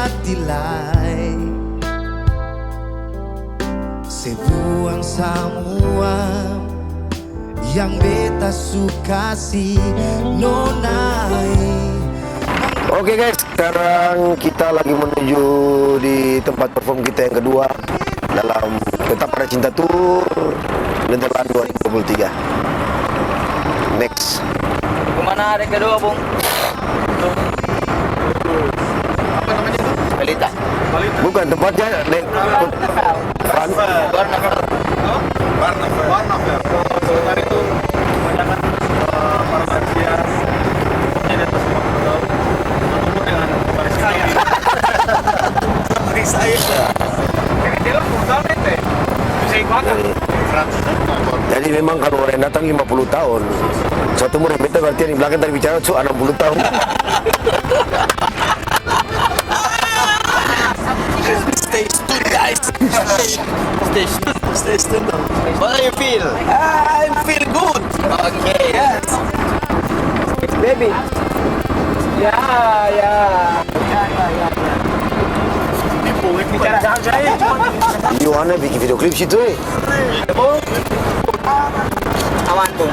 matilai sebuang semua yang beta suka si nonai. Oke guys, sekarang kita lagi menuju di tempat perform kita yang kedua dalam Tetap Pada Cinta Tour Netherlands 2023. Next. Kemana hari kedua, Bung? Apa namanya itu? Balita. Bukan tempatnya Barnavel. Sebentar itu kebanyakan para lansia di atas 50 tahun bertemu dengan baris kaya. Baris saya. Jadi dia brutal ente. Bisa ibadah. Jadi memang kalau orang datang 50 tahun, satu murid beta berarti yang di belakang tadi bicara 60 tahun. Stay tuned, guys. Stay tuned. What do you feel? I feel good. Okay. Yes. Baby. Ya. Bicara jangan saya. Yohana bikin video klip situ Aman, Bung.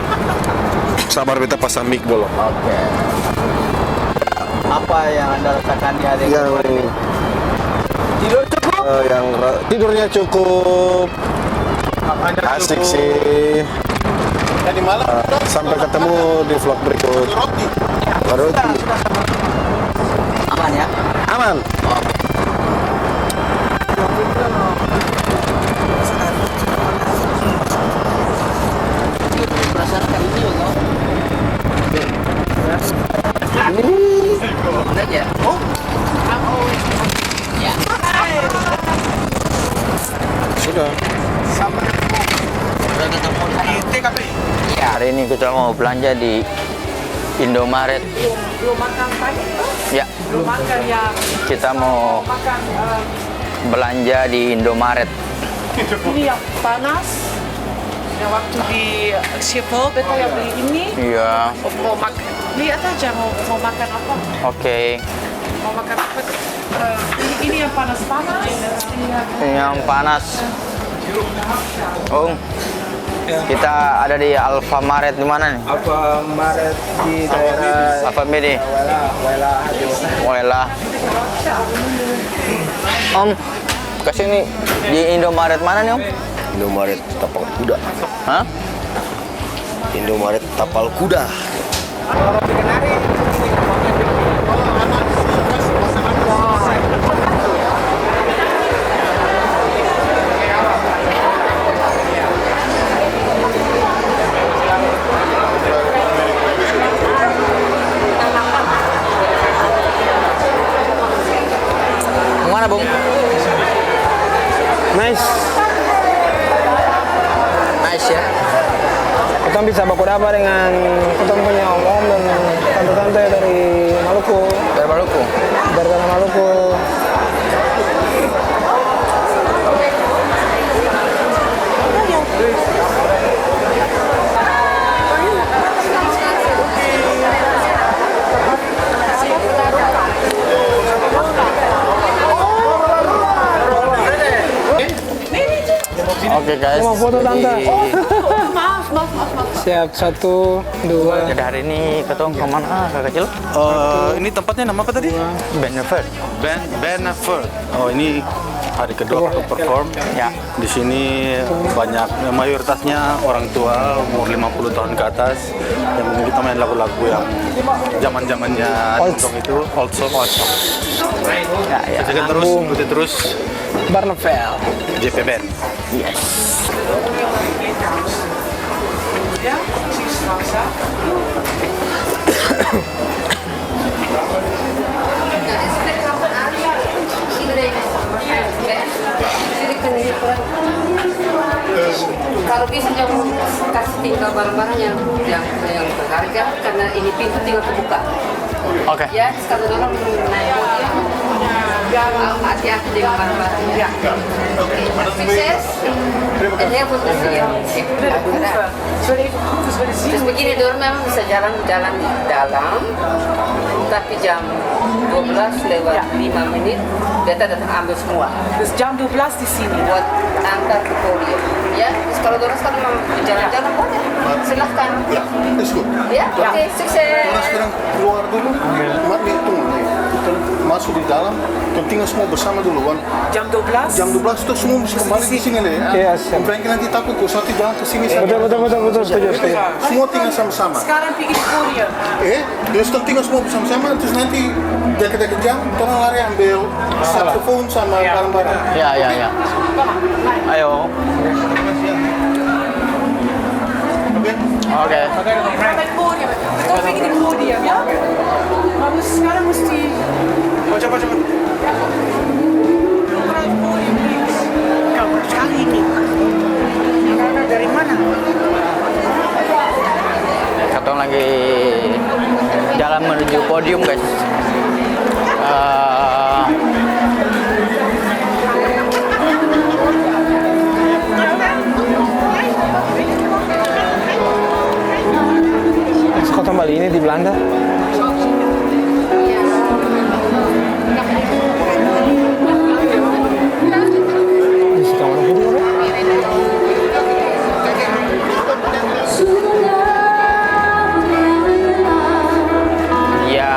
Sabar beta pasang mic dulu. Oke. Apa yang Anda rasakan di hari yang kedua ini? Tidur cukup? tidurnya cukup asik sih. Jadi malam Sampai ketemu di vlog berikut. roti. Roti Aman ya? aman. Perasaan kayak ini loh. Mana aja? Oh. Ya. Sudah. Udah ketemu. TKP. Ya, hari ini kita mau belanja di Indomaret. Belum makan pagi tuh? Ya, Belum makan ya. kita mau Makan belanja di Indomaret. ini yang panas. Yang waktu di Schiphol beta yang beli ini. Iya, Mau makan. Lihat aja mau makan apa? oke. Mau makan apa? Ini yang panas-panas. Ini yang panas. Oh, kita ada di Alfamaret di mana nih? Alfamaret di daerah Alfamidi. Wela. Om, kesini di Indomaret mana nih, Om? Indomaret Tapal Kuda. Hah? Indomaret Tapal Kuda. Mana, Bung? Nice. Nice ya. Kita bisa baku dapa dengan kita punya om dan tante-tante dari Maluku, Dari Maluku. dari tanah Maluku. Oke guys. Mau foto, Tante? Jadi, Maaf. Siap, 1, 2. jadi hari ini ketong kemana, Kak Kecil? Ini tempatnya nama apa tadi? Benefit. Benefit. Oh, ini hari kedua aku perform. Ya. Di sini banyak, mayoritasnya orang tua umur 50 tahun ke atas yang mungkin kita main lagu-lagu yang zaman-zamannya Tong itu old song. Ya, ya. Saksikan terus, ikuti terus Barnavel. JP Band. Yes. Ya, precies maksa. Kalau bisa jangan kasih tinggal barang-barang yang berharga karena ini pintu tinggal kebuka. Oke. Ya, sekali orang naik mobil Hati-hati dengan barang-barangnya. Sukses. En heel veel plezier. Dus begini door memang bisa jalan-jalan di dalam, tapi jam 12 lewat 5 menit kita datang ambil semua Dus jam 12 di sini. buat antar ke podium. Ya, terus kalau dorang sekarang mau jalan-jalan boleh, silahkan. Ya, is goed. Ya, oke, sukses. Orang sekarang keluar dulu, mak tunggu nih. Kita masuk di dalam, dan tinggal semua bersama dulu. Wan. Jam 12. Jam 12 itu semua mesti kembali di sini nih. Iya, siap. Om Frankie nanti takut kok satu jalan ke sini. Betul, setuju. Semua tinggal sama-sama. Sekarang pergi di podium. Terus kita tinggal semua bersama-sama, terus nanti deket-deket jam, orang lari ambil saxofoon sama barang-barang. Ya. Ayo. Oke. Kita naik podium. Kita pergi di podium ya. Harus sekarang mesti. Cepat. Naik podium, please. Kau berkali ini. Karena dari mana? Katong lagi jalan menuju podium, guys. Kota Bali ini di Belanda. Di situ mana putih apa? Ya.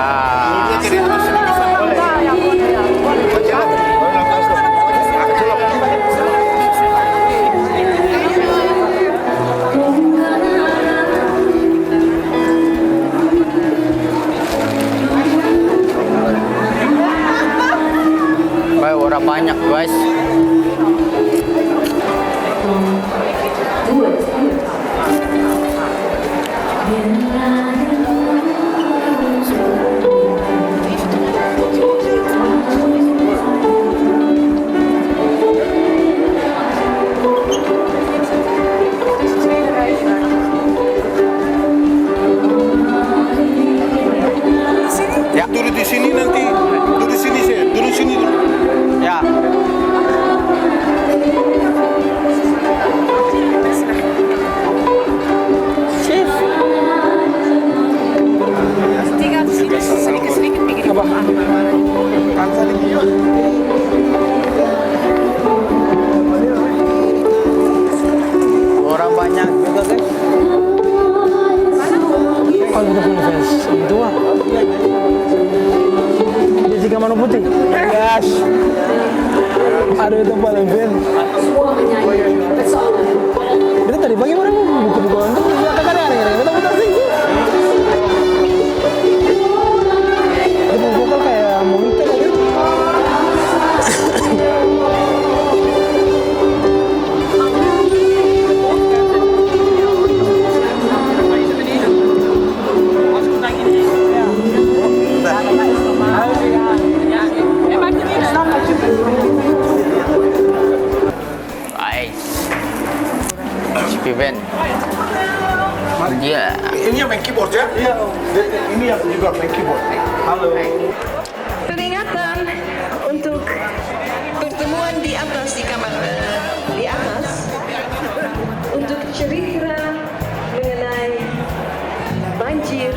Baik, orang banyak, guys. Duduk di sini nanti, duduk di sini sih, duduk sini dulu. Ya. Tinggal di sini sedikit pergi di bawah. Orang banyak juga, guys. Oh, kita punya fans. Itu ah. Dia jika mana putih. Yes. Aduh, itu paling fan. Itu tadi bagaimana buku-buku itu? Kata-kata aneh-aneh. Betul-betul sih. Itu vokal kayak monitor gitu. Event. Dia. Ini yang main keyboard ya? Iya. Ini yang juga main keyboard. Halo. Peringatan untuk pertemuan di atas di kamar di atas untuk cerita mengenai banjir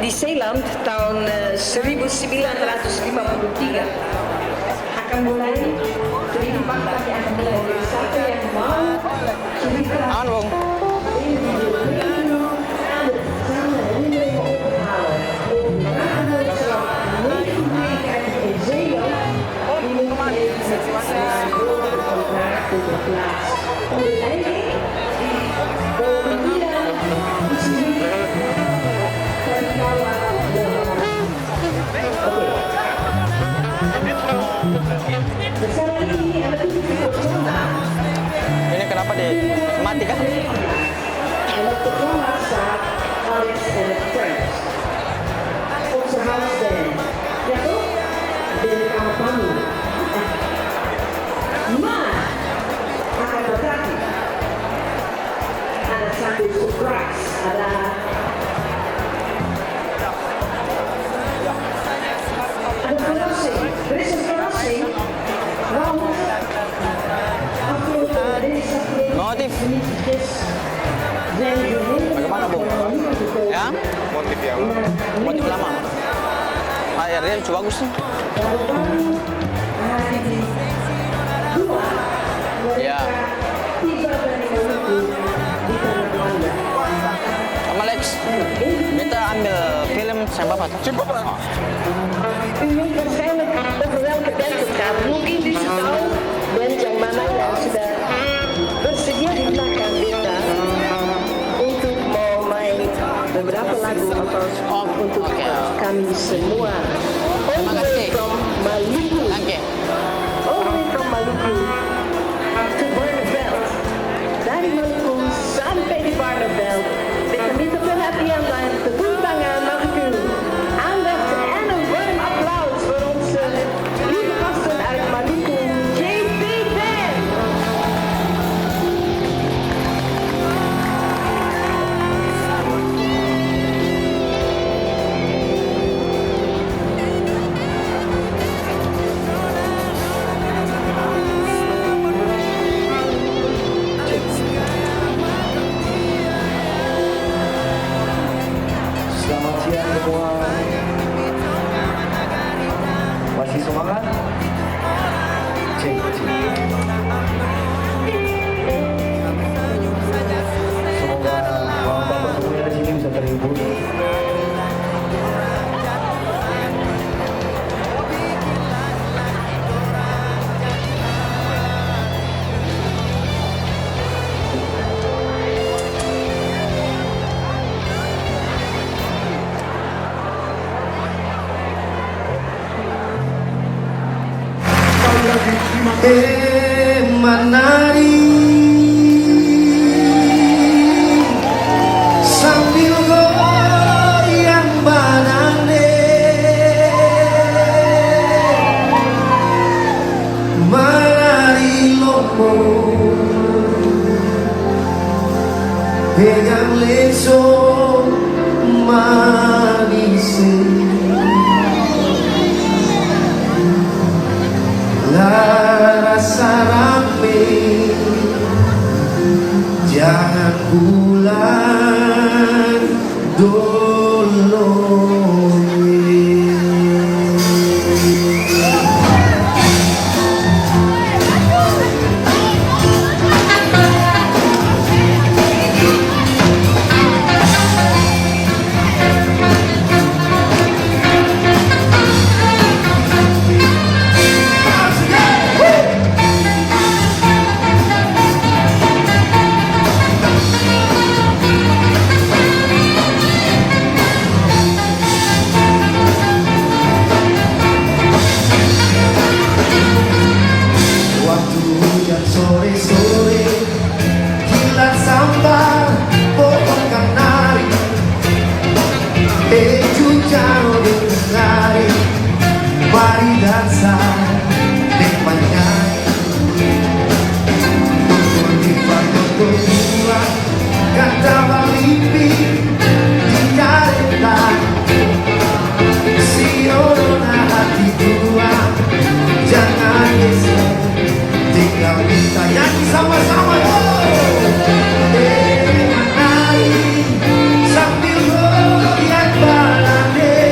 di Zeeland tahun 1953 akan mulai terlibat tapi akan mulai dari siapa yang mau cerita Ini kenapa mati kah? Ada motif yang Motif lama. Airnya cukup bagus nih. Ya. Sama Lex, kita ambil film sama Bapak tuh. Coba Pak. U weet waarschijnlijk over welke band het gaat. Mungkin bisa tahu band yang mana yang sudah bersedia di belakang kita untuk mau main beberapa lagu atau untuk kami semua. All the way from Maluku. Oke. All the way from Maluku to Barneveld. Dari Maluku sampai di Barneveld. Met een beetje perhatian dan tepuk tangan mag ik u aandacht en een warm applaus voor onze lieve gasten uit Maluku, JP Band. Selamat siang semua. Masih semangat? Cek, cek. Semoga bapak-bapak semuanya di sini bisa terhibur. Menari sambil goyang banane, menari lopo pegang leso manis. Rasa rame, jangan bulan dulu. Sore-sore kilat sambar pohon kanari, jujaro dengar, mari dansa depannya. Di panggung berdua kata balipi di kareta, siona hati tua jangan geser. Tinggal kita nyanyi sama-sama. Menari sambil goyang balade,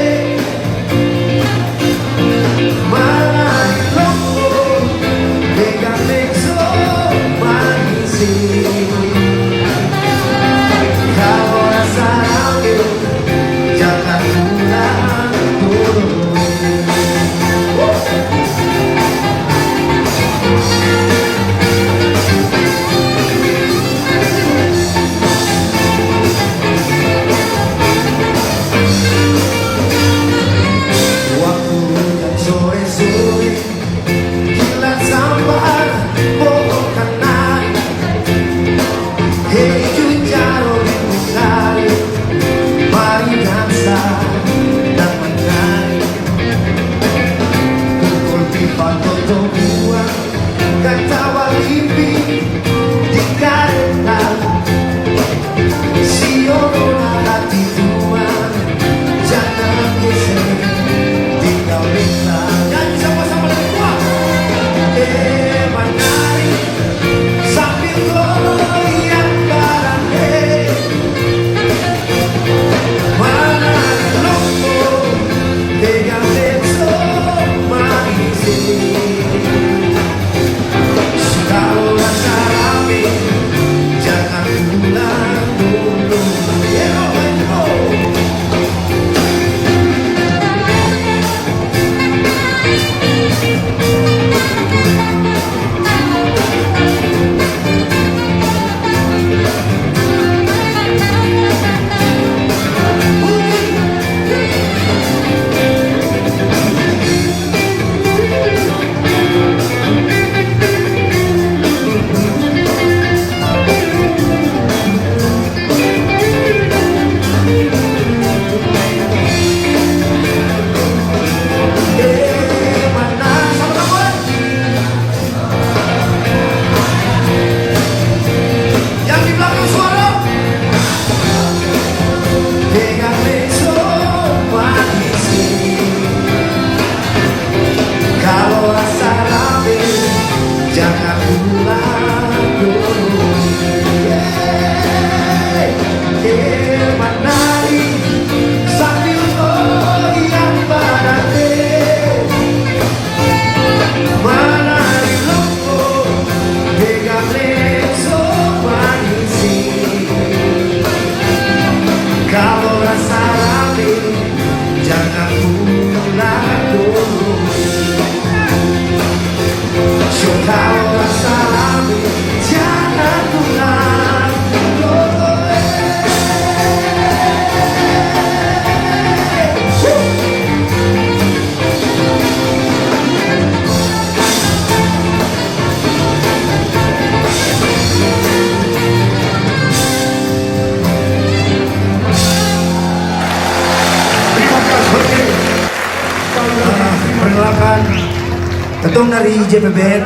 Ketong dari JPBN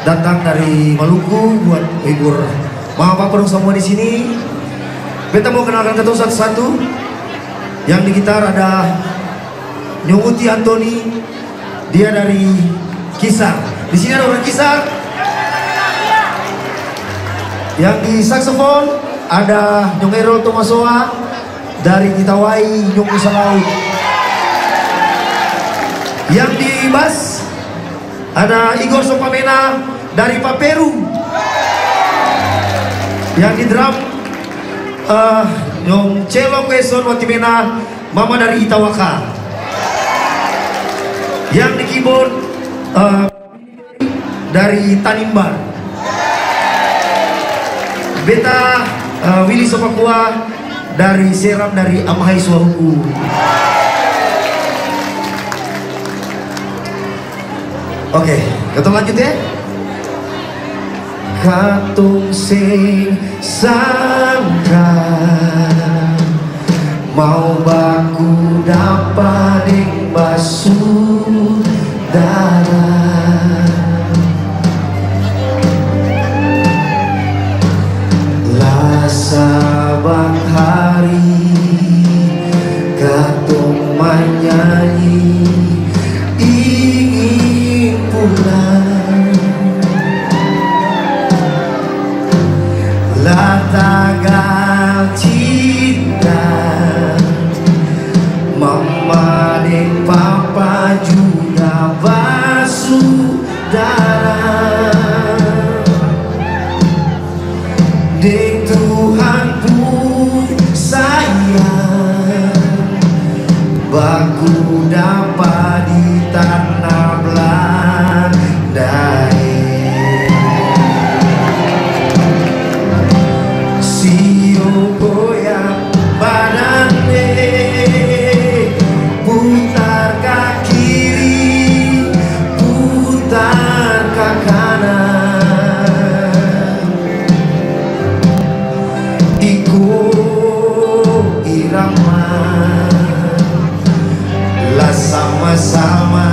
datang dari Maluku buat hibur mama papa dong semua di sini. Beta mau kenalkan ketong satu-satu. Yang di gitar ada Nyunguti Antoni, dia dari Kisar. Di sini ada orang Kisar. Yang di saksofon ada Nyong Erol Tomasoa dari Gitawai Nyong Nusa Laut. Yang di bass ada Igor Sopamena dari Paperu. Yang di drum Nyong Celo Kweson Watimena Mama dari Itawaka. Yang di keyboard dari Tanimbar. Beta Willy Sopakua dari Seram dari Amahai Suahuku. Oke, kita lanjut ya. Katung sing sangka mau baku dapating basuh darah sabang hari katung menyanyi ingin pulang latagal cinta mama dan papa juga basuh darah deng Tuhan pun sayang baku dapat di tanah Belanda. Sio goyang badannya putar ke kiri putar ke kanan ikut irama lah sama-sama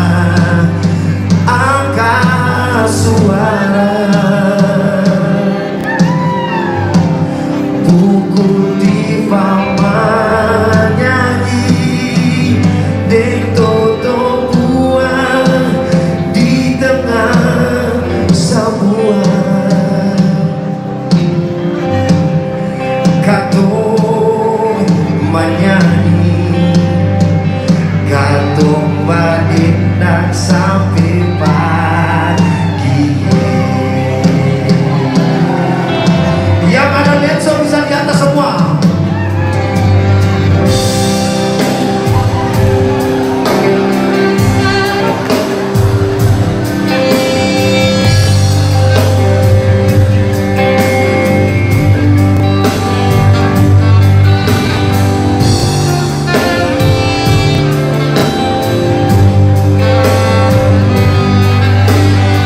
angkat suara pukul tiba menyanyi deng toto buah di tengah sebuah katung menyanyi katung badindak sampai pagi. Yang ada lenso bisa di atas semua.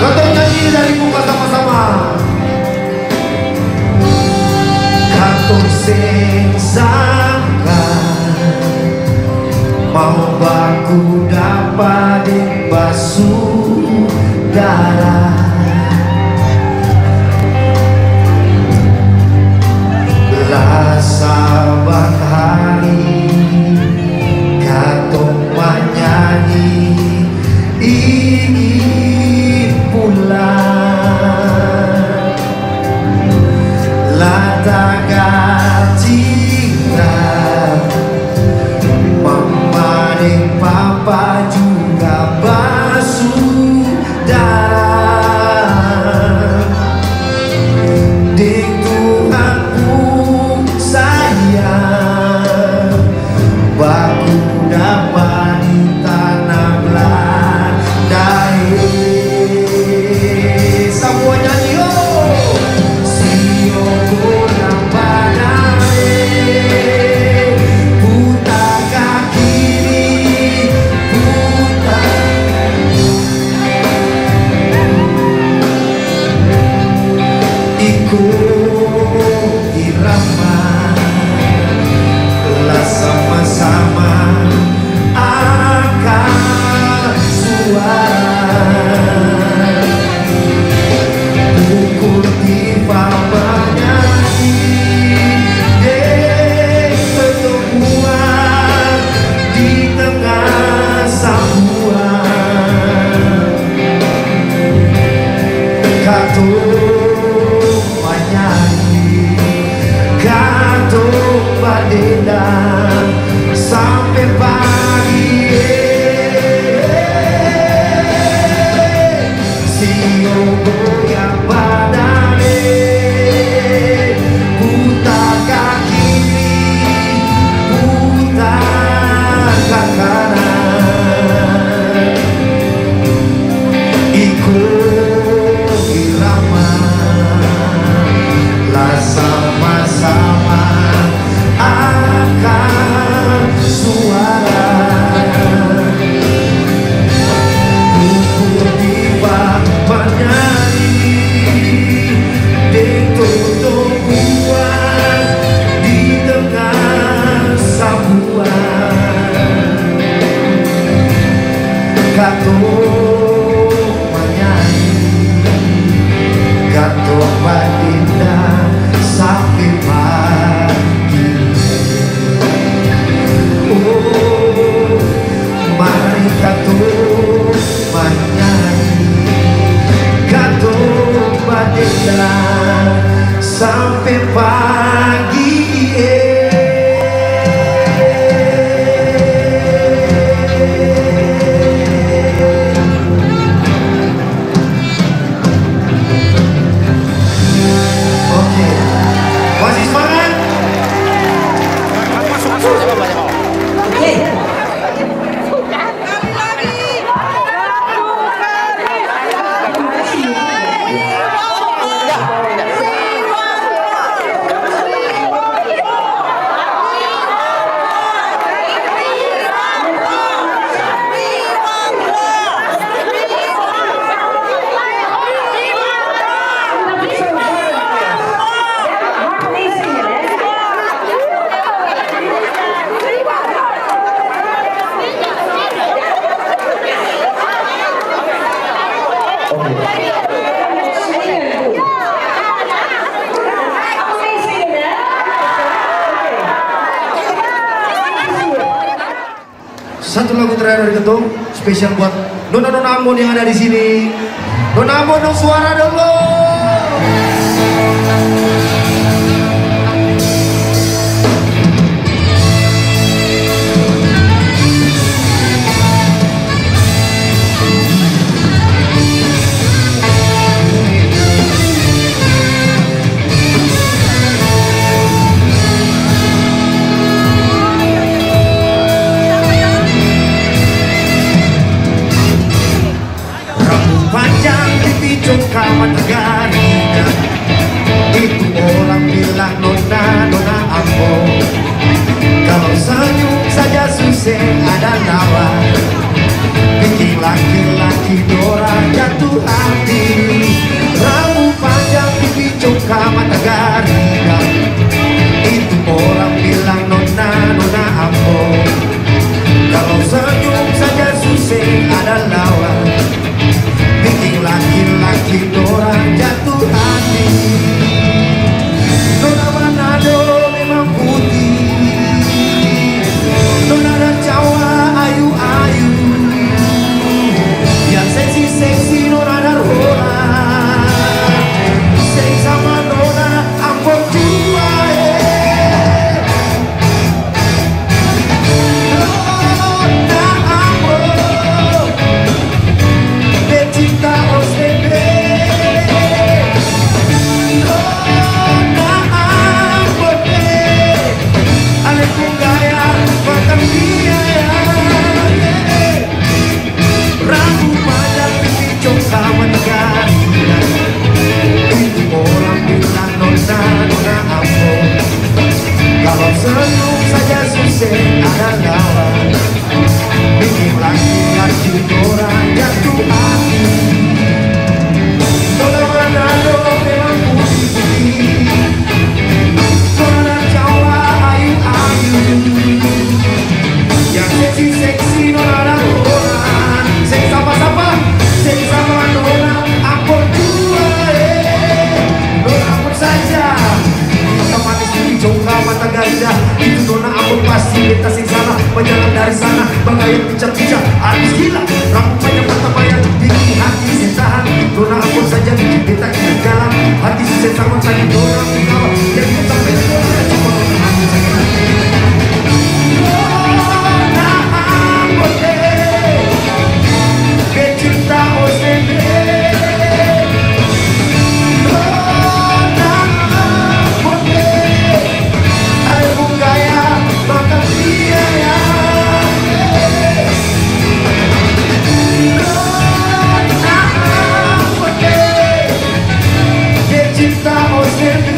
Ketong nyanyi dari muka sama-sama. Katung sing sangka mau baku dapat basuh darah lah saban hari katung menyanyi ingin pulang latagal cinta mama dan papa juga basuh darah deng Tuhan pun sayang katu menyanyi katu baginda sampai pagi. Oh, mari katu menyanyi katu baginda sampai pagi. Masih semangat? Satu lagu terakhir dari Ketum, spesial buat nona-nona Ambon yang ada di sini. Nona Ambon dong suara dulu. Panjang di pincung kawan negarinya, itu orang bilang nona Ambon. Kalau senyum saja susah ada lawan, bikin laki-laki Dora jatuh hati. Rambut panjang di pincung kawan negarinya, itu orang bilang nona Ambon. Kalau senyum saja susah ada lawan, bikin laki-laki Dora jatuh hati. Dora Manado memang putih, Dora dan Jawa ayu-ayu, yang seksi-seksi Dora dan orang, sing sama Dora Ambon tua. Kalau senyum saja susah ada lawan, bikin laki-laki orang jatuh hati. Dora Manado memang putih, Dora Jawa ayu-ayu, yang seksi-seksi Dora orang, sing sama-sama, sing sama Dora Ambon tua. Dora Ambon saja jongka mata gajah, itu Nona Ambon pasti beta sing salah. Berjalan dari sana bagaian pincang-pincang habis gila, rambut panjang mata bayang, bikin hati sentahan. Nona Ambon saja bikin beta kena jalan, hati susah sama sakit Dora Bungawa, yang kita sampai Dora cuma Nona Ambon saja. Nona Ambon pecinta OSB. Cinta OSB.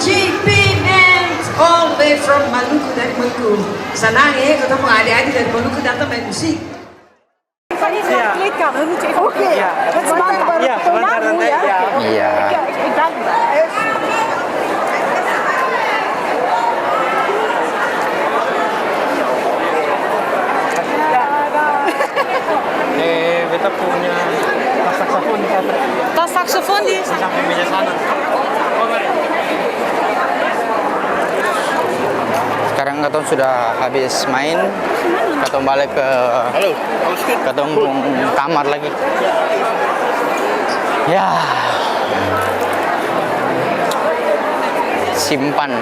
JP and all the way from Maluku dari Maluku. Senang ya ketemu adik-adik dari Maluku datang main musik. Oké, het smaakt maar tomaten, ja? Iya. Ik dank Beta punya tas saxofoon. Tas saxofoon di Sampai meja sana. Sekarang Katong sudah habis main. Katong balik ke Katong kamar lagi. Ya. Simpan.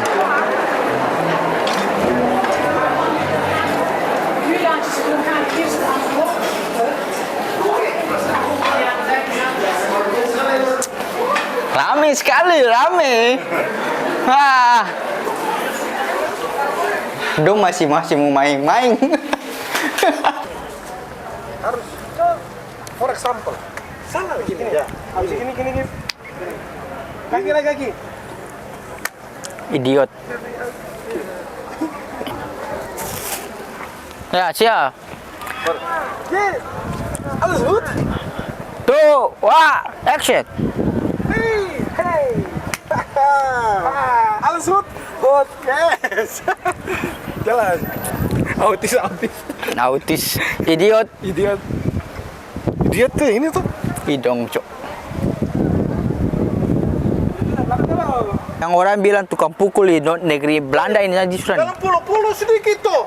Rame sekali, rame. Wah. Dong masih mau main-main. Harus for example. Sana gini ya. Habis gini. Kaki lagi kaki. Idiot. Ya, siap. Alles goed? Tuh, wah, action. Hey. Alles goed? Goed, yes. Jalan. Autis. Autis. Idiot. Idiot tuh ini tuh. Hidung, cok. Yang orang bilang tukang pukul di negeri Belanda ini aja sudah. Dalam pulau-pulau sedikit tuh.